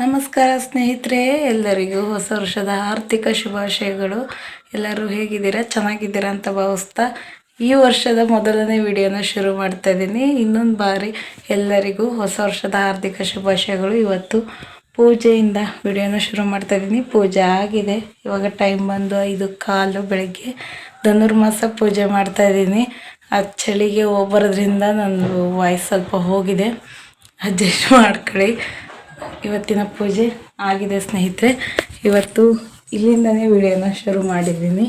ನಮಸ್ಕಾರ ಸ್ನೇಹಿತರೆ, ಎಲ್ಲರಿಗೂ ಹೊಸ ವರ್ಷದ ಆರ್ಥಿಕ ಶುಭಾಶಯಗಳು. ಎಲ್ಲರೂ ಹೇಗಿದ್ದೀರಾ? ಚೆನ್ನಾಗಿದ್ದೀರಾ ಅಂತ ಭಾವಿಸ್ತಾ ಈ ವರ್ಷದ ಮೊದಲನೇ ವಿಡಿಯೋನ ಶುರು ಮಾಡ್ತಾ ಇದ್ದೀನಿ. ಇನ್ನೊಂದು ಬಾರಿ ಎಲ್ಲರಿಗೂ ಹೊಸ ವರ್ಷದ ಆರ್ಥಿಕ ಶುಭಾಶಯಗಳು. ಇವತ್ತು ಪೂಜೆಯಿಂದ ವಿಡಿಯೋನ ಶುರು ಮಾಡ್ತಾ ಇದ್ದೀನಿ. ಪೂಜೆ ಆಗಿದೆ, ಇವಾಗ ಟೈಮ್ ಬಂದು 5:15 ಬೆಳಗ್ಗೆ. ಧನುರ್ಮಾಸ ಪೂಜೆ ಮಾಡ್ತಾ ಇದ್ದೀನಿ. ಆ ಚಳಿಗೆ ಹೋಗ್ಬರೋದ್ರಿಂದ ನನ್ನ ವಾಯ್ಸ್ ಸ್ವಲ್ಪ ಹೋಗಿದೆ, ಅಡ್ಜಸ್ಟ್ ಮಾಡ್ಕೊಳ್ಳಿ. ಇವತ್ತಿನ ಪೂಜೆ ಆಗಿದೆ ಸ್ನೇಹಿತರೆ. ಇವತ್ತು ಇಲ್ಲಿಂದನೇ ವಿಡಿಯೋನ ಶುರು ಮಾಡಿದ್ದೀನಿ.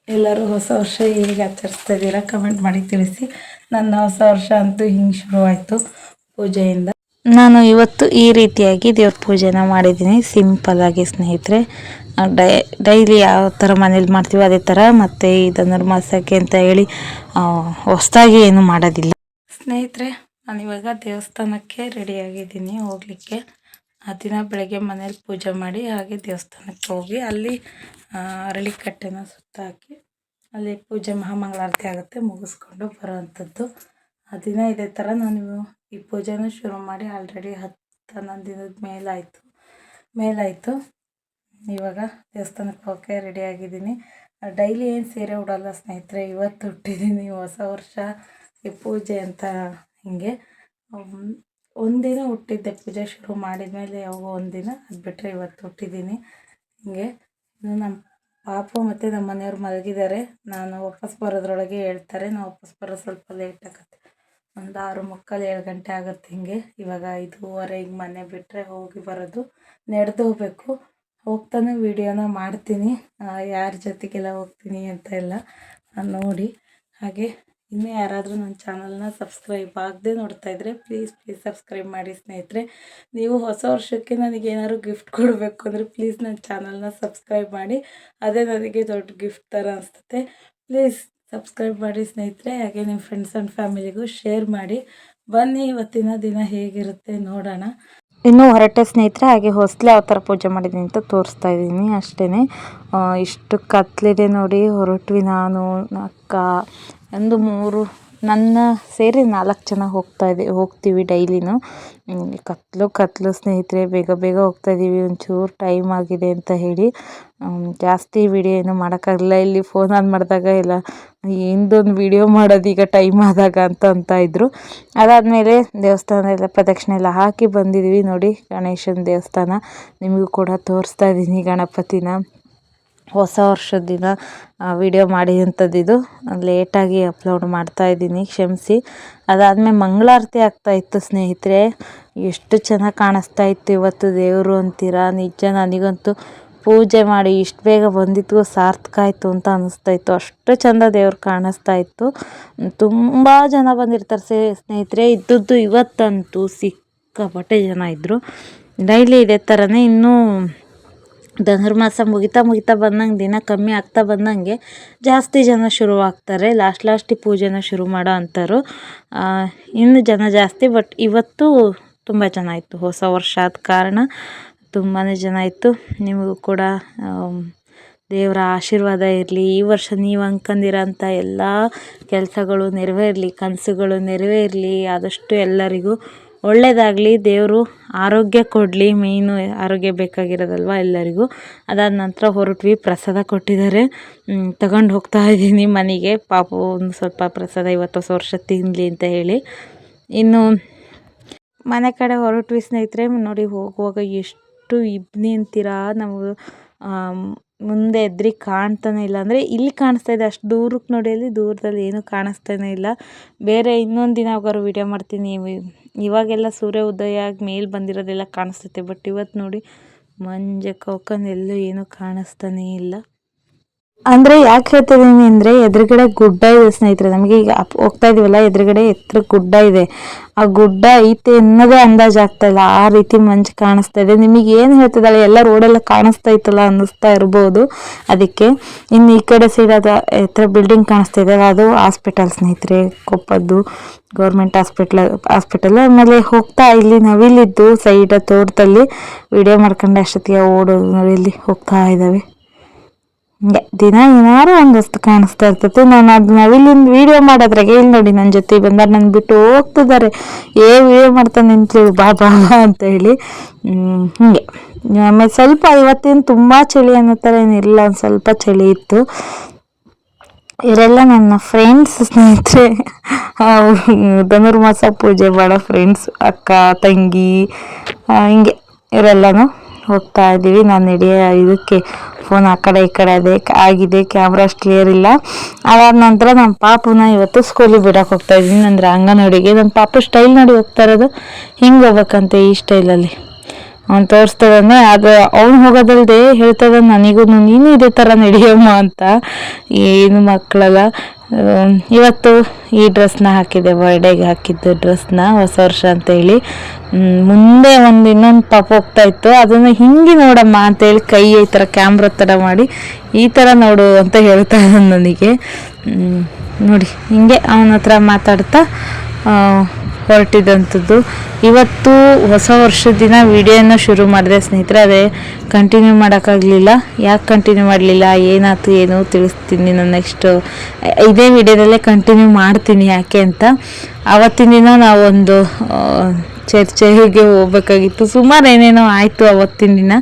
ಎಲ್ಲರೂ ಹೊಸ ವರ್ಷ ಹೇಗೆ ಆಚರಿಸ್ತಾ ಇದ್ದೀರಾ ಕಮೆಂಟ್ ಮಾಡಿ ತಿಳಿಸಿ. ನನ್ನ ಹೊಸ ವರ್ಷ ಅಂತೂ ಹಿಂಗೆ ಶುರುವಾಯಿತು ಪೂಜೆಯಿಂದ. ನಾನು ಇವತ್ತು ಈ ರೀತಿಯಾಗಿ ದೇವ್ರ ಪೂಜೆನ ಮಾಡಿದ್ದೀನಿ, ಸಿಂಪಲ್ ಆಗಿ ಸ್ನೇಹಿತರೆ. ಡೈಲಿ ಯಾವ ಥರ ಮನೇಲಿ ಮಾಡ್ತೀವಿ ಅದೇ ಥರ. ಮತ್ತು ಈ ಧನುರ್ಮಾಸಕ್ಕೆ ಅಂತ ಹೇಳಿ ಹೊಸದಾಗಿ ಏನು ಮಾಡೋದಿಲ್ಲ ಸ್ನೇಹಿತರೆ. ನಾನಿವಾಗ ದೇವಸ್ಥಾನಕ್ಕೆ ರೆಡಿಯಾಗಿದ್ದೀನಿ ಹೋಗಲಿಕ್ಕೆ. ಆ ದಿನ ಬೆಳಗ್ಗೆ ಮನೇಲಿ ಪೂಜೆ ಮಾಡಿ ಹಾಗೆ ದೇವಸ್ಥಾನಕ್ಕೆ ಹೋಗಿ ಅಲ್ಲಿ ಅರಳಿಕಟ್ಟೆನ ಸುತ್ತಾಕಿ ಅಲ್ಲಿ ಪೂಜೆ ಮಹಾಮಂಗಳಾರತಿ ಆಗುತ್ತೆ, ಮುಗಿಸ್ಕೊಂಡು ಬರೋವಂಥದ್ದು. ಆ ದಿನ ಇದೇ ಥರ ನಾನು ಈ ಪೂಜೆನ ಶುರು ಮಾಡಿ ಆಲ್ರೆಡಿ 10-11 ದಿನದ ಮೇಲಾಯಿತು. ಇವಾಗ ದೇವಸ್ಥಾನಕ್ಕೆ ಹೋಗೋಕ್ಕೆ ರೆಡಿಯಾಗಿದ್ದೀನಿ. ಡೈಲಿ ಏನು ಸೀರೆ ಉಡೋಲ್ಲ ಸ್ನೇಹಿತರೆ, ಇವತ್ತು ಹುಟ್ಟಿದ್ದೀನಿ. ಹೊಸ ವರ್ಷ ಈ ಪೂಜೆ ಅಂತ ಹಿಂಗೆ ಒಂದಿನ ಹುಟ್ಟಿದ್ದೆ. ಪೂಜೆ ಶುರು ಮಾಡಿದ ಮೇಲೆ ಯಾವಾಗೋ ಒಂದಿನ, ಅದು ಬಿಟ್ಟರೆ ಇವತ್ತು ಹುಟ್ಟಿದ್ದೀನಿ. ಹಿಂಗೆ ನಮ್ಮ ಪಾಪು ಮತ್ತು ನಮ್ಮ ಮನೆಯವ್ರು ಮಲಗಿದ್ದಾರೆ. ನಾನು ವಾಪಸ್ ಬರೋದ್ರೊಳಗೆ ಹೇಳ್ತಾರೆ. ನಾವು ವಾಪಸ್ ಬರೋದು ಸ್ವಲ್ಪ ಲೇಟ್ ಆಗುತ್ತೆ, ಒಂದು 6:45-7 ಗಂಟೆ ಆಗುತ್ತೆ ಹಿಂಗೆ. ಇವಾಗ 5:15 ಮನೆ ಬಿಟ್ಟರೆ ಹೋಗಿ ಬರೋದು, ನಡೆದು ಹೋಗಬೇಕು. ಹೋಗ್ತಾನೆ ವೀಡಿಯೋನ ಮಾಡ್ತೀನಿ, ಯಾರ ಜೊತೆಗೆಲ್ಲ ಹೋಗ್ತೀನಿ ಅಂತ ಎಲ್ಲ ನೋಡಿ. ಹಾಗೆ ಇನ್ನೂ ಯಾರಾದರೂ ನನ್ನ ಚಾನಲ್ನ ಸಬ್ಸ್ಕ್ರೈಬ್ ಆಗದೆ ನೋಡ್ತಾ ಇದ್ದರೆ ಪ್ಲೀಸ್ ಸಬ್ಸ್ಕ್ರೈಬ್ ಮಾಡಿ ಸ್ನೇಹಿತರೆ. ನೀವು ಹೊಸ ವರ್ಷಕ್ಕೆ ನನಗೇನಾದ್ರು ಗಿಫ್ಟ್ ಕೊಡಬೇಕು ಅಂದರೆ ಪ್ಲೀಸ್ ನನ್ನ ಚಾನಲ್ನ ಸಬ್ಸ್ಕ್ರೈಬ್ ಮಾಡಿ, ಅದೇ ನನಗೆ ದೊಡ್ಡ ಗಿಫ್ಟ್ ಥರ ಅನಿಸುತ್ತೆ. ಪ್ಲೀಸ್ ಸಬ್ಸ್ಕ್ರೈಬ್ ಮಾಡಿ ಸ್ನೇಹಿತರೆ. ಹಾಗೆ ನಿಮ್ಮ ಫ್ರೆಂಡ್ಸ್ ಆ್ಯಂಡ್ ಫ್ಯಾಮಿಲಿಗೂ ಶೇರ್ ಮಾಡಿ. ಬನ್ನಿ ಇವತ್ತಿನ ದಿನ ಹೇಗಿರುತ್ತೆ ನೋಡೋಣ. ಇನ್ನೂ ಹೊರಟೆ ಸ್ನೇಹಿತರೆ. ಹಾಗೆ ಹೊಸಲು ಯಾವ ಥರ ಪೂಜೆ ಮಾಡಿದ್ದೀನಿ ಅಂತ ತೋರಿಸ್ತಾ ಇದ್ದೀನಿ ಅಷ್ಟೇ. ಇಷ್ಟು ಕತ್ಲಿದೆ ನೋಡಿ. ಹೊರಟ್ವಿ ನಾನು, ಅಕ್ಕ, ಒಂದು 3 ನನ್ನ ಸೇರಿ 4 ಜನ ಹೋಗ್ತೀವಿ ಡೈಲಿನೂ. ಕತ್ಲು ಸ್ನೇಹಿತರೆ, ಬೇಗ ಹೋಗ್ತಾಯಿದ್ದೀವಿ. ಒಂಚೂರು ಟೈಮ್ ಆಗಿದೆ ಅಂತ ಹೇಳಿ ಜಾಸ್ತಿ ವಿಡಿಯೋ ಏನು ಮಾಡೋಕ್ಕಾಗಲಿಲ್ಲ. ಇಲ್ಲಿ ಫೋನ್ ಆನ್ ಮಾಡಿದಾಗ ಎಲ್ಲ ಹಿಂದೊಂದು ವಿಡಿಯೋ ಮಾಡೋದು ಈಗ ಟೈಮ್ ಆದಾಗ ಅಂತ ಇದ್ರು. ಅದಾದಮೇಲೆ ದೇವಸ್ಥಾನ ಎಲ್ಲ ಪ್ರದಕ್ಷಿಣೆ ಎಲ್ಲ ಹಾಕಿ ಬಂದಿದ್ವಿ ನೋಡಿ. ಗಣೇಶನ ದೇವಸ್ಥಾನ ನಿಮಗೂ ಕೂಡ ತೋರಿಸ್ತಾ ಇದ್ದೀನಿ. ಗಣಪತಿನ ಹೊಸ ವರ್ಷದ ದಿನ ವಿಡಿಯೋ ಮಾಡಿದಂಥದ್ದು ಲೇಟಾಗಿ ಅಪ್ಲೋಡ್ ಮಾಡ್ತಾಯಿದ್ದೀನಿ, ಕ್ಷಮಿಸಿ. ಅದಾದಮೇಲೆ ಮಂಗಳಾರತಿ ಆಗ್ತಾಯಿತ್ತು ಸ್ನೇಹಿತರೆ. ಎಷ್ಟು ಚೆನ್ನಾಗಿ ಕಾಣಿಸ್ತಾ ಇತ್ತು ಇವತ್ತು ದೇವರು ಅಂತೀರಾ. ನಿಜ ನನಗಂತೂ ಪೂಜೆ ಮಾಡಿ ಇಷ್ಟು ಬೇಗ ಬಂದಿತ್ತು ಸಾರ್ಥಕ ಆಯಿತು ಅಂತ ಅನ್ನಿಸ್ತಾಯಿತ್ತು. ಅಷ್ಟು ಚೆಂದ ದೇವ್ರು ಕಾಣಿಸ್ತಾ ಇತ್ತು. ತುಂಬ ಜನ ಬಂದಿರ್ತಾರೆ ಸ್ನೇಹಿತರೆ. ಇದ್ದದ್ದು ಇವತ್ತಂತೂ ಸಿಕ್ಕಾಪಟ್ಟೆ ಜನ ಇದ್ದರು. ಡೈಲಿ ಇದೇ ಥರನೇ. ಇನ್ನೂ ಧನುರ್ಮಾಸ ಮುಗಿತಾ ಬಂದಂಗೆ, ದಿನ ಕಮ್ಮಿ ಆಗ್ತಾ ಬಂದಂಗೆ ಜಾಸ್ತಿ ಜನ ಶುರುವಾಗ್ತಾರೆ. ಲಾಸ್ಟಿಗೆ ಪೂಜೆನ ಶುರು ಮಾಡೋ ಅಂಥವ್ರು ಇನ್ನು ಜನ ಜಾಸ್ತಿ. ಬಟ್ ಇವತ್ತು ತುಂಬ ಜನ ಇತ್ತು, ಹೊಸ ವರ್ಷ ಆದ ಕಾರಣ ತುಂಬಾ ಜನ ಇತ್ತು. ನಿಮಗೂ ಕೂಡ ದೇವರ ಆಶೀರ್ವಾದ ಇರಲಿ. ಈ ವರ್ಷ ನೀವು ಅಂದ್ಕೊಂಡಿರೋಂಥ ಎಲ್ಲ ಕೆಲಸಗಳು ನೆರವೇರಲಿ, ಕನಸುಗಳು ನೆರವೇರಲಿ. ಆದಷ್ಟು ಎಲ್ಲರಿಗೂ ಒಳ್ಳೆಯದಾಗಲಿ. ದೇವರು ಆರೋಗ್ಯ ಕೊಡಲಿ. ಮೇಯ್ನು ಆರೋಗ್ಯ ಬೇಕಾಗಿರೋದಲ್ವ ಎಲ್ಲರಿಗೂ. ಅದಾದ ನಂತರ ಹೊರಟ್ವಿ. ಪ್ರಸಾದ ಕೊಟ್ಟಿದ್ದಾರೆ, ತಗೊಂಡು ಹೋಗ್ತಾ ಇದ್ದೀನಿ ಮನೆಗೆ. ಪಾಪು ಒಂದು ಸ್ವಲ್ಪ ಪ್ರಸಾದ ಇವತ್ತು ಹೊಸ ವರ್ಷ ತಿನ್ನಲಿ ಅಂತ ಹೇಳಿ. ಇನ್ನು ಮನೆ ಕಡೆ ಹೊರಟ್ವಿ ಸ್ನೇಹಿತರೆ. ನೋಡಿ ಹೋಗುವಾಗ ಎಷ್ಟು ಇಬ್ನಿ ಅಂತೀರಾ. ನಾವು ಮುಂದೆ ಎದ್ರಿಗೆ ಕಾಣ್ತಾನೆ ಇಲ್ಲ, ಅಂದರೆ ಇಲ್ಲಿ ಕಾಣಿಸ್ತಾ ಇದೆ, ಅಷ್ಟು ದೂರಕ್ಕೆ ನೋಡಿ, ಅಲ್ಲಿ ದೂರದಲ್ಲಿ ಏನೂ ಕಾಣಿಸ್ತಾನೆ ಇಲ್ಲ. ಬೇರೆ ಇನ್ನೊಂದು ದಿನ ಹೋಗೋರು ವೀಡಿಯೋ ಮಾಡ್ತೀನಿ. ಇವಾಗೆಲ್ಲ ಸೂರ್ಯ ಉದಯ ಆಗಿ ಮೇಲೆ ಬಂದಿರೋದೆಲ್ಲ ಕಾಣಿಸ್ತೈತೆ. ಬಟ್ ಇವತ್ತು ನೋಡಿ ಮಂಜು ಕವ್ಕೊಂಡು ಎಲ್ಲೂ ಏನೂ ಕಾಣಿಸ್ತಾನೇ ಇಲ್ಲ. ಅಂದರೆ ಯಾಕೆ ಹೇಳ್ತಿದ್ದೀನಿ ಅಂದರೆ ಎದುರುಗಡೆ ಗುಡ್ಡ ಇದೆ ಸ್ನೇಹಿತರೆ. ನಮಗೆ ಈಗ ಹೋಗ್ತಾ ಇದೀವಲ್ಲ, ಎದುರುಗಡೆ ಎತ್ತರ ಗುಡ್ಡ ಇದೆ. ಆ ಗುಡ್ಡ ಐತೆ ಅನ್ನೋದೇ ಅಂದಾಜು ಆಗ್ತಾ ಇಲ್ಲ, ಆ ರೀತಿ ಮಂಜು ಕಾಣಿಸ್ತಾ ಇದೆ. ನಿಮಗೆ ಏನು ಹೇಳ್ತಿದ್ದಾಳೆ, ಎಲ್ಲ ರೋಡೆಲ್ಲ ಕಾಣಿಸ್ತಾ ಇತ್ತಲ್ಲ ಅನ್ನಿಸ್ತಾ ಇರ್ಬೋದು ಅದಕ್ಕೆ. ಇನ್ನು ಈ ಕಡೆ ಸೈಡ್ ಅದು ಎತ್ತರ ಬಿಲ್ಡಿಂಗ್ ಕಾಣಿಸ್ತಾ ಇದೆ, ಅದು ಹಾಸ್ಪಿಟಲ್ ಸ್ನೇಹಿತರೆ, ಕೊಪ್ಪದ್ದು ಗೌರ್ಮೆಂಟ್ ಹಾಸ್ಪಿಟಲ್. ಆಮೇಲೆ ಹೋಗ್ತಾ ಇಲ್ಲಿ ನವಿಲಿದ್ದು ಸೈಡ್ ತೋಟದಲ್ಲಿ ವಿಡಿಯೋ ಮಾಡ್ಕೊಂಡು ಅಷ್ಟೊತ್ತಿಗೆ ಓಡೋದು ನೋಡಿ, ಇಲ್ಲಿ ಹೋಗ್ತಾ ಇದ್ದಾವೆ. ಹಿಂಗೆ ದಿನ ಏನಾರು ಒಂದಷ್ಟು ಕಾಣಿಸ್ತಾ ಇರ್ತೈತೆ. ನಾನು ಅದನ್ನ ಇಲ್ಲಿಂದ ವೀಡಿಯೋ ಮಾಡೋದ್ರಾಗೆ ಇಲ್ಲಿ ನೋಡಿ ನನ್ನ ಜೊತೆ ಬಂದಾರ, ನನ್ನ ಬಿಟ್ಟು ಹೋಗ್ತಿದ್ದಾರೆ, ವೀಡಿಯೋ ಮಾಡ್ತಾನೆ ನಿಂತೇಳಿ ಬಾ ಬಾ ಅಂತ ಹೇಳಿ. ಹೀಗೆ ಆಮೇಲೆ ಸ್ವಲ್ಪ ಇವತ್ತೇನು ತುಂಬ ಚಳಿ ಅನ್ನೋ ಥರ ಏನಿಲ್ಲ, ಒಂದು ಸ್ವಲ್ಪ ಚಳಿ ಇತ್ತು. ಇವರೆಲ್ಲ ನನ್ನ ಫ್ರೆಂಡ್ಸ್, ಸ್ನೇಹಿತರೆ, ಧನುರ್ಮಾಸ ಪೂಜೆ ಮಾಡೋ ಫ್ರೆಂಡ್ಸ್, ಅಕ್ಕ ತಂಗಿ ಹಿಂಗೆ ಇವರೆಲ್ಲನೂ ಹೋಗ್ತಾ ಇದ್ದೀವಿ. ನಾನು ನಡೆಯೋ ಇದಕ್ಕೆ ಫೋನ್ ಆ ಕಡೆ ಈ ಕಡೆ ಆಗಿದೆ, ಕ್ಯಾಮ್ರಾ ಅಷ್ಟು ಕ್ಲಿಯರ್ ಇಲ್ಲ. ಅದಾದ ನಂತರ ನಮ್ಮ ಪಾಪುನ ಇವತ್ತು ಸ್ಕೂಲಿಗೆ ಬಿಡಕ್ಕೆ ಹೋಗ್ತಾ ಇದ್ದೀನಿ, ಅಂದರೆ ಅಂಗನವಾಡಿಗೆ. ನಮ್ಮ ಪಾಪು ಸ್ಟೈಲ್ ನೋಡಿ ಹೋಗ್ತಾ ಇರೋದು, ಹಿಂಗೆ ಹೋಗ್ಬೇಕಂತೆ ಈ ಸ್ಟೈಲಲ್ಲಿ. ಅವ್ನು ತೋರಿಸ್ತದಾನೆ, ಅದು ಅವ್ನು ಹೋಗೋದಲ್ದೆ ಹೇಳ್ತದ ನನಗೂ, ನೀನು ಇದೇ ಥರ ನಡೆಯಮ್ಮ ಅಂತ. ಏನು ಮಕ್ಕಳಲ್ಲ. ಇವತ್ತು ಈ ಡ್ರೆಸ್ನ ಹಾಕಿದ್ದೆ, ಬರ್ಡೇಗೆ ಹಾಕಿದ್ದು ಡ್ರೆಸ್ನ, ಹೊಸ ವರ್ಷ ಅಂತೇಳಿ. ಮುಂದೆ ಇನ್ನೊಂದು ಪಾಪ ಹೋಗ್ತಾ ಇತ್ತು, ಅದನ್ನು ಹಿಂಗೆ ನೋಡಮ್ಮ ಅಂತೇಳಿ ಕೈ ಈ ಥರ ಕ್ಯಾಮ್ರಾ ಥರ ಮಾಡಿ ಈ ಥರ ನೋಡು ಅಂತ ಹೇಳ್ತಾ ಇದ್ದಾನೆ ನನಗೆ. ನೋಡಿ ಹಿಂಗೆ ಅವನ ಹತ್ರ ಮಾತಾಡ್ತಾ ಹೊರಟಿದ್ದಂಥದ್ದು. ಇವತ್ತು ಹೊಸ ವರ್ಷದ ದಿನ ವಿಡಿಯೋನ ಶುರು ಮಾಡಿದೆ ಸ್ನೇಹಿತರೆ, ಅದೇ ಕಂಟಿನ್ಯೂ ಮಾಡೋಕ್ಕಾಗಲಿಲ್ಲ. ಯಾಕೆ ಕಂಟಿನ್ಯೂ ಮಾಡಲಿಲ್ಲ, ಏನಾಯ್ತು ಏನು ತಿಳಿಸ್ತೀನಿ ನಾನು ನೆಕ್ಸ್ಟು ಇದೇ ವಿಡಿಯೋದಲ್ಲೇ ಕಂಟಿನ್ಯೂ ಮಾಡ್ತೀನಿ. ಯಾಕೆ ಅಂತ ಆವತ್ತಿನ ದಿನ ನಾವೊಂದು ಚರ್ಚೆಗೆ ಹೋಗ್ಬೇಕಾಗಿತ್ತು, ಸುಮಾರು ಏನೇನೋ ಆಯಿತು ಅವತ್ತಿನ ದಿನ.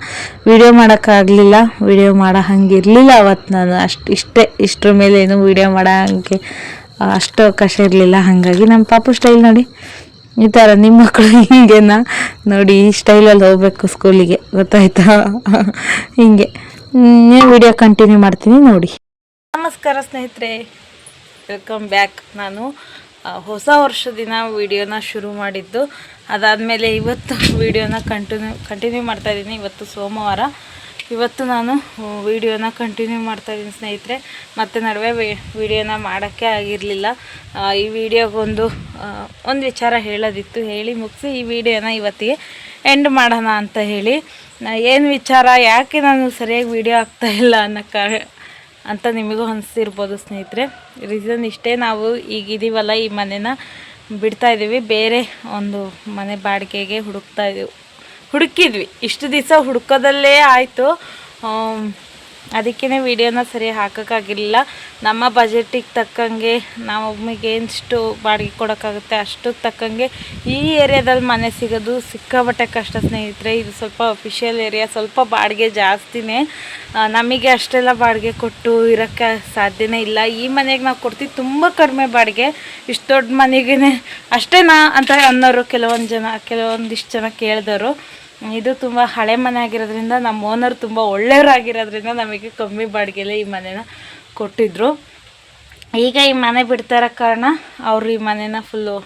ವಿಡಿಯೋ ಮಾಡೋಕ್ಕಾಗಲಿಲ್ಲ, ವಿಡಿಯೋ ಮಾಡೋ ಹಂಗಿರಲಿಲ್ಲ ಅವತ್ತು. ನಾನು ಇಷ್ಟರ ಮೇಲೆ ಏನು ವಿಡಿಯೋ ಮಾಡೋ ಹಂಗೆ ಅಷ್ಟು ಅವಕಾಶ ಇರಲಿಲ್ಲ. ಹಾಗಾಗಿ ನಮ್ಮ ಪಾಪು ಸ್ಟೈಲ್ ನೋಡಿ ಈ ಥರ, ನಿಮ್ಮ ಮಕ್ಕಳು ಹಿಂಗೆನಾ ನೋಡಿ, ಈ ಸ್ಟೈಲಲ್ಲಿ ಹೋಗ್ಬೇಕು ಸ್ಕೂಲಿಗೆ, ಗೊತ್ತಾಯ್ತಾ? ಹಿಂಗೆ ವಿಡಿಯೋ ಕಂಟಿನ್ಯೂ ಮಾಡ್ತೀನಿ ನೋಡಿ. ನಮಸ್ಕಾರ ಸ್ನೇಹಿತರೆ, ವೆಲ್ಕಮ್ ಬ್ಯಾಕ್. ನಾನು ಹೊಸ ವರ್ಷ ದಿನ ವಿಡಿಯೋನ ಶುರು ಮಾಡಿದ್ದು, ಅದಾದಮೇಲೆ ಇವತ್ತು ವಿಡಿಯೋನ ಕಂಟಿನ್ಯೂ ಮಾಡ್ತಾಯಿದ್ದೀನಿ. ಇವತ್ತು ಸೋಮವಾರ, ಇವತ್ತು ನಾನು ವಿಡಿಯೋನ ಕಂಟಿನ್ಯೂ ಮಾಡ್ತಾಯಿದ್ದೀನಿ ಸ್ನೇಹಿತರೆ. ಮತ್ತು ನಡುವೆ ವಿಡಿಯೋನ ಮಾಡೋಕ್ಕೆ ಆಗಿರಲಿಲ್ಲ. ಈ ವಿಡಿಯೋಗೊಂದು ವಿಚಾರ ಹೇಳೋದಿತ್ತು, ಹೇಳಿ ಮುಗಿಸಿ ಈ ವಿಡಿಯೋನ ಇವತ್ತಿಗೆ ಎಂಡ್ ಮಾಡೋಣ ಅಂತ ಹೇಳಿ. ಏನು ವಿಚಾರ, ಯಾಕೆ ನಾನು ಸರಿಯಾಗಿ ವಿಡಿಯೋ ಆಗ್ತಾಯಿಲ್ಲ ಅಂತ ನಿಮಗೂ ಅನಿಸ್ತಿರ್ಬೋದು ಸ್ನೇಹಿತರೆ. ರೀಸನ್ ಇಷ್ಟೇ, ನಾವು ಈಗಿದ್ದೀವಲ್ಲ, ಈ ಮನೇನ ಬಿಡ್ತಾಯಿದ್ದೀವಿ, ಬೇರೆ ಒಂದು ಮನೆ ಬಾಡಿಗೆಗೆ ಹುಡುಕಿದ್ವಿ. ಇಷ್ಟು ದಿವಸ ಹುಡುಕೋದಲ್ಲೇ ಆಯಿತು. ಅದಕ್ಕೇ ವಿಡಿಯೋನ ಸರಿ ಹಾಕೋಕ್ಕಾಗಿರಲಿಲ್ಲ. ನಮ್ಮ ಬಜೆಟಿಗೆ ತಕ್ಕಂಗೆ, ನಮಗೆ ಎಷ್ಟು ಬಾಡಿಗೆ ಕೊಡೋಕ್ಕಾಗುತ್ತೆ ಅಷ್ಟು ತಕ್ಕಂಗೆ ಈ ಏರಿಯಾದಲ್ಲಿ ಮನೆ ಸಿಗೋದು ಸಿಕ್ಕಾಪಟ್ಟೆ ಕಷ್ಟ ಸ್ನೇಹಿತರೆ. ಇದು ಸ್ವಲ್ಪ ಅಫಿಷಿಯಲ್ ಏರಿಯಾ, ಸ್ವಲ್ಪ ಬಾಡಿಗೆ ಜಾಸ್ತಿನೇ. ನಮಗೆ ಅಷ್ಟೆಲ್ಲ ಬಾಡಿಗೆ ಕೊಟ್ಟು ಇರೋಕ್ಕೆ ಸಾಧ್ಯನೇ ಇಲ್ಲ. ಈ ಮನೆಗೆ ನಾವು ಕೊಡ್ತೀವಿ ತುಂಬ ಕಡಿಮೆ ಬಾಡಿಗೆ. ಇಷ್ಟು ದೊಡ್ಡ ಮನೆಗೇ ಅಷ್ಟೇನಾ ಅಂತ ಅನ್ನೋರು ಕೆಲವೊಂದಿಷ್ಟು ಜನ ಕೇಳಿದವರು. ಇದು ತುಂಬ ಹಳೆ ಮನೆ ಆಗಿರೋದ್ರಿಂದ, ನಮ್ಮ ಓನರ್ ತುಂಬ ಒಳ್ಳೆಯವರಾಗಿರೋದ್ರಿಂದ ನಮಗೆ ಕಮ್ಮಿ ಬಾಡಿಗೆಲೇ ಈ ಮನೇನ ಕೊಟ್ಟಿದ್ದರು. ಈಗ ಈ ಮನೆ ಬಿಡ್ತಾ ಇರೋ ಕಾರಣ ಅವರು ಈ ಮನೇನ ಫುಲ್ಲು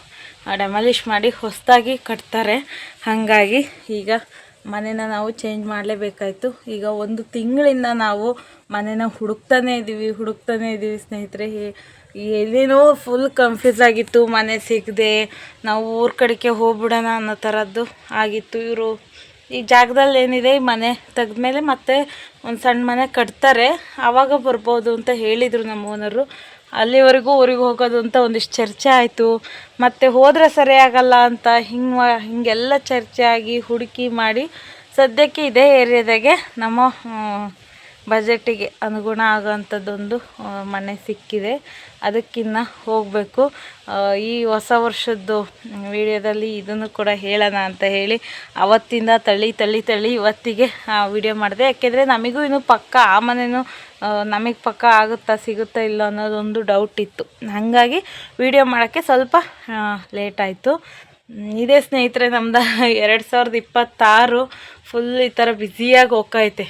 ಡೆಮಾಲಿಷ್ ಮಾಡಿ ಹೊಸದಾಗಿ ಕಟ್ತಾರೆ. ಹಾಗಾಗಿ ಈಗ ಮನೇನ ನಾವು ಚೇಂಜ್ ಮಾಡಲೇಬೇಕಾಯ್ತು. ಈಗ 1 ತಿಂಗಳಿಂದ ನಾವು ಮನೇನ ಹುಡುಕ್ತಾನೇ ಇದ್ದೀವಿ ಸ್ನೇಹಿತರೆ. ಏನೇನೋ ಫುಲ್ ಕನ್ಫ್ಯೂಸ್ ಆಗಿತ್ತು, ಮನೆ ಸಿಗದೆ ನಾವು ಊರ ಕಡೆಗೆ ಹೋಗ್ಬಿಡೋಣ ಅನ್ನೋ ಥರದ್ದು ಆಗಿತ್ತು. ಇವರು ಈ ಜಾಗದಲ್ಲಿ ಏನಿದೆ, ಈ ಮನೆ ತೆಗೆದ್ಮೇಲೆ ಮತ್ತೆ ಒಂದು ಸಣ್ಣ ಮನೆ ಕಟ್ತಾರೆ, ಆವಾಗ ಬರ್ಬೋದು ಅಂತ ಹೇಳಿದರು ನಮ್ಮ ಓನರು. ಅಲ್ಲಿವರೆಗೂ ಊರಿಗೆ ಹೋಗೋದು ಅಂತ ಒಂದಿಷ್ಟು ಚರ್ಚೆ ಆಯಿತು. ಮತ್ತು ಹೋದರೆ ಸರಿಯಾಗಲ್ಲ ಅಂತ ಹಿಂಗೆಲ್ಲ ಚರ್ಚೆ ಆಗಿ ಹುಡುಕಿ ಮಾಡಿ ಸದ್ಯಕ್ಕೆ ಇದೇ ಏರಿಯಾದಾಗೆ ನಮ್ಮ ಬಜೆಟಿಗೆ ಅನುಗುಣ ಆಗೋವಂಥದ್ದೊಂದು ಮನೆ ಸಿಕ್ಕಿದೆ. ಅದಕ್ಕಿನ್ನ ಹೋಗಬೇಕು. ಈ ಹೊಸ ವರ್ಷದ್ದು ವಿಡಿಯೋದಲ್ಲಿ ಇದನ್ನು ಕೂಡ ಹೇಳೋಣ ಅಂತ ಹೇಳಿ ಅವತ್ತಿಂದ ತಳ್ಳಿ ಇವತ್ತಿಗೆ ವಿಡಿಯೋ ಮಾಡಿದೆ. ಯಾಕೆಂದರೆ ನಮಗೂ ಇನ್ನೂ ಪಕ್ಕ ಆ ಮನೆಯೂ ನಮಗೆ ಪಕ್ಕ ಸಿಗುತ್ತಾ ಇಲ್ಲ ಅನ್ನೋದೊಂದು ಡೌಟ್ ಇತ್ತು. ಹಾಗಾಗಿ ವಿಡಿಯೋ ಮಾಡೋಕ್ಕೆ ಸ್ವಲ್ಪ ಲೇಟ್ ಆಯಿತು. ಇದೇ ಸ್ನೇಹಿತರೆ, ನಮ್ದು 2026 ಫುಲ್ ಈ ಥರ ಬ್ಯುಸಿಯಾಗಿ ಹೋಗ್ತೈತೆ.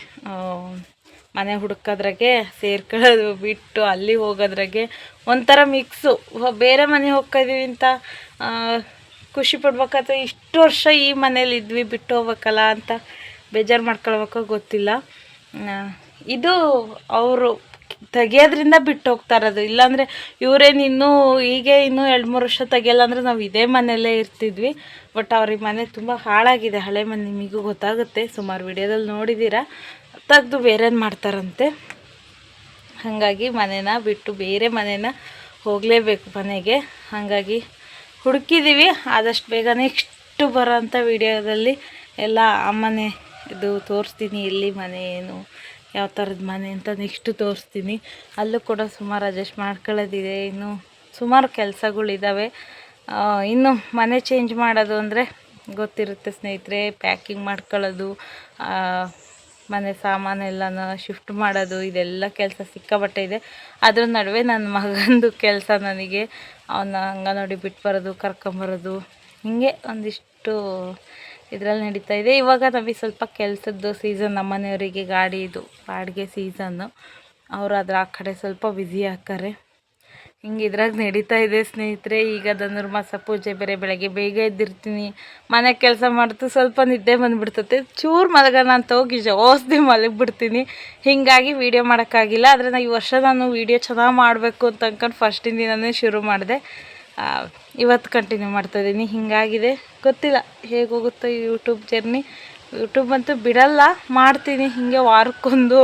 ಮನೆ ಹುಡುಕೋದ್ರಾಗೆ, ಸೇರ್ಕೊಳ್ಳೋದು ಬಿಟ್ಟು ಅಲ್ಲಿ ಹೋಗೋದ್ರಾಗೆ ಒಂಥರ ಮಿಕ್ಸು. ಬೇರೆ ಮನೆ ಹೋಗ್ತಾಯಿದ್ದೀವಿ ಅಂತ ಖುಷಿ ಪಡ್ಬೇಕಾದ್ರೆ, ಇಷ್ಟು ವರ್ಷ ಈ ಮನೇಲಿ ಇದ್ವಿ, ಬಿಟ್ಟು ಹೋಗ್ಬೇಕಲ್ಲ ಅಂತ ಬೇಜಾರು ಮಾಡ್ಕೊಳ್ಬೇಕೋ ಗೊತ್ತಿಲ್ಲ. ಇದು ಅವರು ತೆಗಿಯೋದ್ರಿಂದ ಬಿಟ್ಟು ಹೋಗ್ತಾ ಇರೋದು. ಇಲ್ಲಾಂದರೆ ಇವರೇನು ಇನ್ನೂ 2-3 ವರ್ಷ ತೆಗಿಯಲ್ಲ ಅಂದರೆ ನಾವು ಇದೇ ಮನೆಯಲ್ಲೇ ಇರ್ತಿದ್ವಿ. ಬಟ್ ಅವ್ರಿಗೆ ಮನೆ ತುಂಬ ಹಾಳಾಗಿದೆ, ಹಳೆ ಮನೆ. ನಿಮಗೂ ಗೊತ್ತಾಗುತ್ತೆ, ಸುಮಾರು ವಿಡಿಯೋದಲ್ಲಿ ನೋಡಿದ್ದೀರಾ. ತೆಗೆದು ಬೇರೇನು ಮಾಡ್ತಾರಂತೆ. ಹಾಗಾಗಿ ಮನೇನ ಬಿಟ್ಟು ಬೇರೆ ಮನೇನ ಹೋಗಲೇಬೇಕು ಮನೆಗೆ. ಹಾಗಾಗಿ ಹುಡುಕಿದ್ದೀವಿ. ಆದಷ್ಟು ಬೇಗ ನೆಕ್ಸ್ಟು ಬರೋಂಥ ವಿಡಿಯೋದಲ್ಲಿ ಎಲ್ಲ ಆ ಮನೆ ಇದು ತೋರಿಸ್ತೀನಿ, ಎಲ್ಲಿ ಮನೆ ಏನು ಯಾವ ಥರದ ಮನೆ ಅಂತ ನೆಕ್ಸ್ಟ್ ತೋರಿಸ್ತೀನಿ. ಅಲ್ಲೂ ಕೂಡ ಸುಮಾರು ಅಡ್ಜಸ್ಟ್ ಮಾಡ್ಕೊಳ್ಳೋದಿದೆ, ಇನ್ನು ಸುಮಾರು ಕೆಲಸಗಳಿದ್ದಾವೆ. ಇನ್ನು ಮನೆ ಚೇಂಜ್ ಮಾಡೋದು ಅಂದರೆ ಗೊತ್ತಿರುತ್ತೆ ಸ್ನೇಹಿತರೆ, ಪ್ಯಾಕಿಂಗ್ ಮಾಡ್ಕೊಳ್ಳೋದು, ಮನೆ ಸಾಮಾನೆಲ್ಲನ ಶಿಫ್ಟ್ ಮಾಡೋದು, ಇದೆಲ್ಲ ಕೆಲಸ ಸಿಕ್ಕಾಬಟ್ಟೆ ಇದೆ. ಅದ್ರ ನಡುವೆ ನನ್ನ ಮಗಂದು ಕೆಲಸ ನನಗೆ, ಅವನ್ನ ಅಂಗನವಾಡಿ ಬಿಟ್ಟು ಬರೋದು, ಕರ್ಕೊಂಬರೋದು, ಹೀಗೆ ಒಂದಿಷ್ಟು ಇದರಲ್ಲಿ ನಡೀತಾ ಇದೆ. ಇವಾಗ ನಮಗೆ ಸ್ವಲ್ಪ ಕೆಲಸದ್ದು ಸೀಸನ್, ನಮ್ಮ ಮನೆಯವರಿಗೆ ಗಾಡಿದು ಬಾಡಿಗೆ ಸೀಸನ್ನು, ಅವರು ಅದ್ರ ಆ ಕಡೆ ಸ್ವಲ್ಪ ಬ್ಯುಸಿ ಆಗ್ತಾರೆ. ಹಿಂಗೆ ಇದ್ರಾಗ ನಡೀತಾ ಇದೆ ಸ್ನೇಹಿತರೆ. ಈಗ ಧನುರ್ಮಾಸ ಪೂಜೆ ಬೇರೆ, ಬೆಳಗ್ಗೆ ಬೇಗ ಎದ್ದಿರ್ತೀನಿ, ಮನೆ ಕೆಲಸ ಮಾಡ್ತು, ಸ್ವಲ್ಪ ನಿದ್ದೆ ಬಂದುಬಿಡ್ತತೆ, ಚೂರು ಮಲಗೋಣ ಅಂತ ಹೋಗಿ ಜಾಸ್ತಿ ಮಲಗಿಬಿಡ್ತೀನಿ. ಹೀಗಾಗಿ ವೀಡಿಯೋ ಮಾಡೋಕ್ಕಾಗಿಲ್ಲ. ಆದರೆ ಈ ವರ್ಷ ನಾನು ವೀಡಿಯೋ ಚೆನ್ನಾಗಿ ಮಾಡಬೇಕು ಅಂತ ಅಂದ್ಕೊಂಡು ಫಸ್ಟಿನ ದಿನವೇ ಶುರು ಮಾಡಿದೆ. ಇವತ್ತು ಕಂಟಿನ್ಯೂ ಮಾಡ್ತಾಯಿದ್ದೀನಿ. ಹೀಗಾಗಿದೆ, ಗೊತ್ತಿಲ್ಲ ಹೇಗೆ ಹೋಗುತ್ತೋ ಯೂಟ್ಯೂಬ್ ಜರ್ನಿ. ಯೂಟ್ಯೂಬ್ ಅಂತೂ ಬಿಡಲ್ಲ, ಮಾಡ್ತೀನಿ ಹಿಂಗೆ ವಾರಕ್ಕೊಂದು,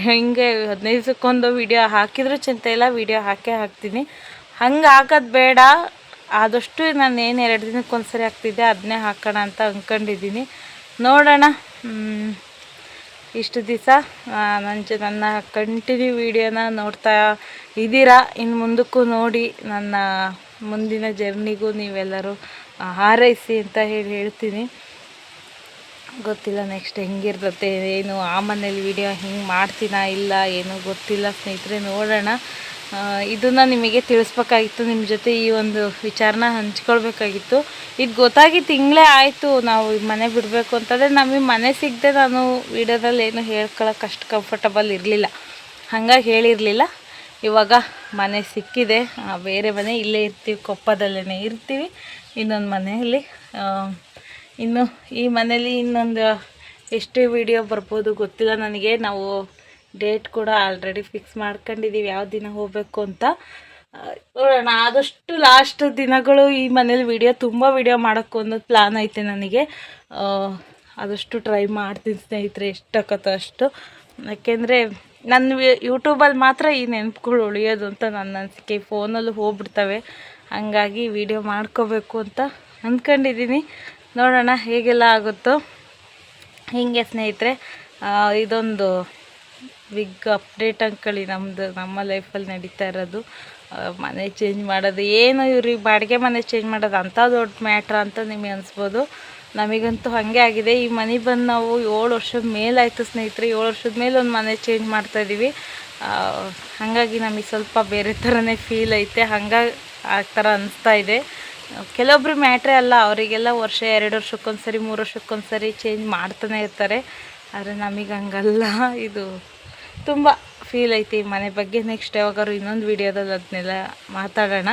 ಹಿಂಗೆ 15 ದಿವಸಕ್ಕೊಂದು ವೀಡಿಯೋ ಹಾಕಿದರೂ ಚಿಂತೆ ಇಲ್ಲ, ವೀಡಿಯೋ ಹಾಕ್ತೀನಿ. ಹಂಗೆ ಹಾಕೋದು ಬೇಡ, ಆದಷ್ಟು ನಾನು ಏನು 2 ದಿನಕ್ಕೊಂದ್ಸರಿ ಹಾಕ್ತಿದ್ದೆ ಅದನ್ನೇ ಹಾಕೋಣ ಅಂತ ಅಂದ್ಕೊಂಡಿದ್ದೀನಿ. ನೋಡೋಣ. ಇಷ್ಟು ದಿವಸ ನನ್ನ ಕಂಟಿನ್ಯೂ ವೀಡಿಯೋನ ನೋಡ್ತಾ ಇದ್ದೀರಾ, ಇನ್ನು ಮುಂದಕ್ಕೂ ನೋಡಿ, ನನ್ನ ಮುಂದಿನ ಜರ್ನಿಗೂ ನೀವೆಲ್ಲರೂ ಹಾರೈಸಿ ಅಂತ ಹೇಳ್ತೀನಿ. ಗೊತ್ತಿಲ್ಲ ನೆಕ್ಸ್ಟ್ ಹೆಂಗಿರ್ತತೆ, ಏನು ಆ ಮನೇಲಿ ವೀಡಿಯೋ ಹಿಂಗೆ ಮಾಡ್ತೀನಾ ಇಲ್ಲ ಏನೂ ಗೊತ್ತಿಲ್ಲ ಸ್ನೇಹಿತರೆ, ನೋಡೋಣ. ಇದನ್ನು ನಿಮಗೆ ತಿಳಿಸ್ಬೇಕಾಗಿತ್ತು, ನಿಮ್ಮ ಜೊತೆ ಈ ಒಂದು ವಿಚಾರನ ಹಂಚ್ಕೊಳ್ಬೇಕಾಗಿತ್ತು. ಇದು ಗೊತ್ತಾಗಿ ತಿಂಗಳೇ ಆಯಿತು ನಾವು ಮನೆ ಬಿಡಬೇಕು ಅಂತಂದರೆ. ನಮಗೆ ಮನೆ ಸಿಗದೆ ನಾನು ವೀಡಿಯೋದಲ್ಲಿ ಏನು ಹೇಳ್ಕೊಳಕ್ಕೆ ಅಷ್ಟು ಕಂಫರ್ಟಬಲ್ ಇರಲಿಲ್ಲ, ಹಾಗಾಗಿ ಹೇಳಿರಲಿಲ್ಲ. ಇವಾಗ ಮನೆ ಸಿಕ್ಕಿದೆ, ಬೇರೆ ಮನೆ, ಇಲ್ಲೇ ಇರ್ತೀವಿ, ಕೊಪ್ಪದಲ್ಲೇ ಇರ್ತೀವಿ, ಇನ್ನೊಂದು ಮನೆಯಲ್ಲಿ. ಇನ್ನು ಈ ಮನೇಲಿ ಇನ್ನೊಂದು ಎಷ್ಟು ವಿಡಿಯೋ ಬರ್ಬೋದು ಗೊತ್ತಿಲ್ಲ ನನಗೆ. ನಾವು ಡೇಟ್ ಕೂಡ ಆಲ್ರೆಡಿ ಫಿಕ್ಸ್ ಮಾಡ್ಕೊಂಡಿದ್ದೀವಿ, ಯಾವ ದಿನ ಹೋಗಬೇಕು ಅಂತ. ನೋಡೋಣ, ಆದಷ್ಟು ಲಾಸ್ಟ್ ದಿನಗಳು ಈ ಮನೇಲಿ ತುಂಬ ವೀಡಿಯೋ ಮಾಡೋಕ್ಕೆ ಒಂದು ಪ್ಲ್ಯಾನ್ ಐತೆ ನನಗೆ. ಆದಷ್ಟು ಟ್ರೈ ಮಾಡ್ತೀನಿ ಸ್ನೇಹಿತರೆ, ಎಷ್ಟಾಗತ್ತೋ ಅಷ್ಟು. ಯಾಕೆಂದರೆ ನನ್ನ ಯೂಟ್ಯೂಬಲ್ಲಿ ಮಾತ್ರ ಈ ನೆನಪುಗಳು ಉಳಿಯೋದು ಅಂತ ನನ್ನ ಅನಿಸಿಕೆ, ಫೋನಲ್ಲೂ ಹೋಗ್ಬಿಡ್ತವೆ. ಹಂಗಾಗಿ ವೀಡಿಯೋ ಮಾಡ್ಕೋಬೇಕು ಅಂತ ಅಂದ್ಕೊಂಡಿದ್ದೀನಿ. ನೋಡೋಣ ಹೇಗೆಲ್ಲ ಆಗುತ್ತೋ. ಹೀಗೆ ಸ್ನೇಹಿತರೆ, ಇದೊಂದು ಬಿಗ್ ಅಪ್ಡೇಟ್ ಅಂದ್ಕೊಳ್ಳಿ ನಮ್ಮ ಲೈಫಲ್ಲಿ ನಡೀತಾ ಇರೋದು. ಮನೆ ಚೇಂಜ್ ಮಾಡೋದು ಏನು, ಇವ್ರಿಗೆ ಬಾಡಿಗೆ ಮನೆ ಚೇಂಜ್ ಮಾಡೋದು ಅಂಥ ದೊಡ್ಡ ಮ್ಯಾಟ್ರ್ ಅಂತ ನಿಮಗೆ ಅನಿಸ್ಬೋದು. ನಮಗಂತೂ ಹಾಗೆ ಆಗಿದೆ. ಈ ಮನೆ ಬಂದು ನಾವು 7 ವರ್ಷದ ಮೇಲಾಯಿತು ಸ್ನೇಹಿತರೆ. 7 ವರ್ಷದ ಮೇಲೆ ಒಂದು ಮನೆ ಚೇಂಜ್ ಮಾಡ್ತಾಯಿದ್ದೀವಿ. ಹಾಗಾಗಿ ನಮಗೆ ಸ್ವಲ್ಪ ಬೇರೆ ಥರನೇ ಫೀಲ್ ಐತೆ, ಹಂಗಾಗಿ ಆ ಥರ ಅನಿಸ್ತಾ ಇದೆ. ಕೆಲವೊಬ್ರು ಮ್ಯಾಟ್ರೇ ಅಲ್ಲ, ಅವರಿಗೆಲ್ಲ ವರ್ಷ 2 ವರ್ಷಕ್ಕೊಂದ್ಸರಿ 3 ವರ್ಷಕ್ಕೊಂದ್ಸರಿ ಚೇಂಜ್ ಮಾಡ್ತಾನೆ ಇರ್ತಾರೆ. ಆದರೆ ನಮಗೆ ಹಂಗಲ್ಲ, ಇದು ತುಂಬ ಫೀಲ್ ಐತಿ ಈ ಮನೆ ಬಗ್ಗೆ. ನೆಕ್ಸ್ಟ್ ಯಾವಾಗಾದ್ರು ಇನ್ನೊಂದು ವೀಡಿಯೋದಲ್ಲಿ ಅದನ್ನೆಲ್ಲ ಮಾತಾಡೋಣ.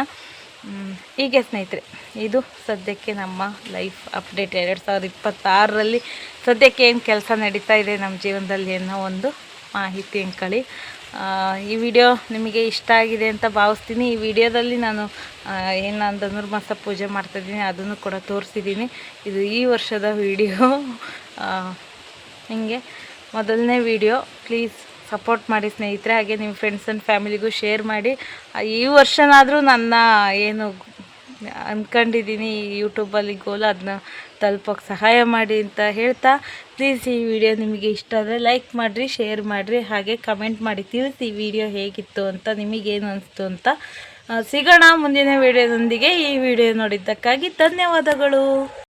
ಹೀಗೆ ಸ್ನೇಹಿತರೆ, ಇದು ಸದ್ಯಕ್ಕೆ ನಮ್ಮ ಲೈಫ್ ಅಪ್ಡೇಟ್. 2026ರಲ್ಲಿ ಸದ್ಯಕ್ಕೆ ಏನು ಕೆಲಸ ನಡೀತಾ ಇದೆ ನಮ್ಮ ಜೀವನದಲ್ಲಿ ಅನ್ನೋ ಒಂದು ಮಾಹಿತಿ ಅಂದ್ಕೊಳ್ಳಿ. ಈ ವಿಡಿಯೋ ನಿಮಗೆ ಇಷ್ಟ ಆಗಿದೆ ಅಂತ ಭಾವಿಸ್ತೀನಿ. ಈ ವಿಡಿಯೋದಲ್ಲಿ ನಾನು ಏನು ಧನುರ್ಮಾಸ ಪೂಜೆ ಮಾಡ್ತಾಯಿದ್ದೀನಿ ಅದನ್ನು ಕೂಡ ತೋರಿಸಿದ್ದೀನಿ. ಇದು ಈ ವರ್ಷದ ವಿಡಿಯೋ, ಹಿಂಗೆ ಮೊದಲನೇ ವಿಡಿಯೋ. ಪ್ಲೀಸ್ ಸಪೋರ್ಟ್ ಮಾಡಿ ಸ್ನೇಹಿತರೆ. ಹಾಗೆ ನಿಮ್ಮ ಫ್ರೆಂಡ್ಸ್ ಆ್ಯಂಡ್ ಫ್ಯಾಮಿಲಿಗೂ ಶೇರ್ ಮಾಡಿ. ಈ ವರ್ಷನಾದರೂ ನನ್ನ ಏನು ಅಂದ್ಕೊಂಡಿದ್ದೀನಿ ಯೂಟ್ಯೂಬಲ್ಲಿ ಗೋಲ್, ಅದನ್ನ ತಲುಪೋಕ್ಕೆ ಸಹಾಯ ಮಾಡಿ ಅಂತ ಹೇಳ್ತಾ, ಪ್ಲೀಸ್ ಈ ವಿಡಿಯೋ ನಿಮಗೆ ಇಷ್ಟ ಆದರೆ ಲೈಕ್ ಮಾಡಿರಿ, ಶೇರ್ ಮಾಡಿರಿ, ಹಾಗೆ ಕಮೆಂಟ್ ಮಾಡಿ ತಿಳಿಸಿ ಈ ವಿಡಿಯೋ ಹೇಗಿತ್ತು ಅಂತ, ನಿಮಗೇನು ಅನಿಸ್ತು ಅಂತ. ಸಿಗೋಣ ಮುಂದಿನ ವಿಡಿಯೋದೊಂದಿಗೆ. ಈ ವಿಡಿಯೋ ನೋಡಿದ್ದಕ್ಕಾಗಿ ಧನ್ಯವಾದಗಳು.